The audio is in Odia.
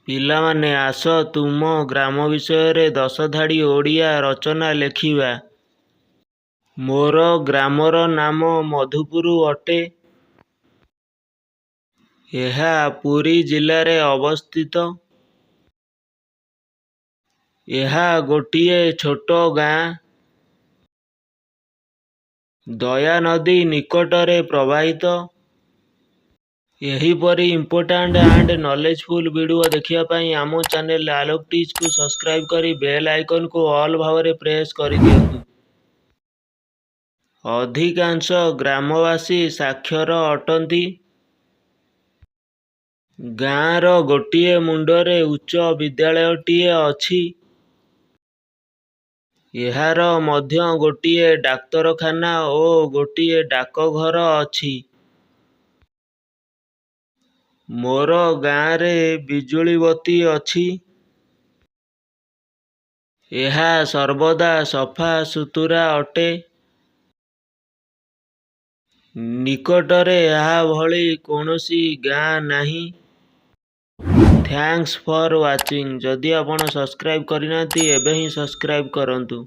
ପିଲାମାନେ ଆସ ତୁମ ଗ୍ରାମ ବିଷୟରେ 10 ଧାଡ଼ି ଓଡ଼ିଆ ରଚନା ଲେଖିବା। ମୋର ଗ୍ରାମର ନାମ ମଧୁପୁର ଅଟେ। ଏହା ପୁରୀ ଜିଲ୍ଲାରେ ଅବସ୍ଥିତ। ଏହା ଗୋଟିଏ ଛୋଟ ଗାଁ। ଦୟା ନଦୀ ନିକଟରେ ପ୍ରବାହିତ। ଏହିପରି ଇମ୍ପୋର୍ଟାଣ୍ଟ ଆଣ୍ଡ ନଲେଜଫୁଲ୍ ଭିଡ଼ିଓ ଦେଖିବା ପାଇଁ ଆମ ଚ୍ୟାନେଲ ଆଲୋକ ଟିଜ୍କୁ ସବସ୍କ୍ରାଇବ୍ କରି ବେଲ୍ ଆଇକନ୍କୁ ଅଲ୍ ଭାବରେ ପ୍ରେସ୍ କରିଦିଅନ୍ତୁ। ଅଧିକାଂଶ ଗ୍ରାମବାସୀ ସାକ୍ଷର ଅଟନ୍ତି। ଗାଁର ଗୋଟିଏ ମୁଣ୍ଡରେ ଉଚ୍ଚ ବିଦ୍ୟାଳୟଟିଏ ଅଛି। ଏହାର ମଧ୍ୟ ଗୋଟିଏ ଡାକ୍ତରଖାନା ଓ ଗୋଟିଏ ଡାକଘର ଅଛି। ମୋର ଗାଁରେ ବିଜୁଳି ବତୀ ଅଛି। ଏହା ସର୍ବଦା ସଫା ସୁତୁରା ଅଟେ। ନିକଟରେ ଏହା ଭଳି କୌଣସି ଗାଁ ନାହିଁ। Thanks for watching. ଯଦି ଆପଣ ସବସ୍କ୍ରାଇବ୍ କରିନାହାନ୍ତି ଏବେ ହିଁ ସବସ୍କ୍ରାଇବ୍ କରନ୍ତୁ।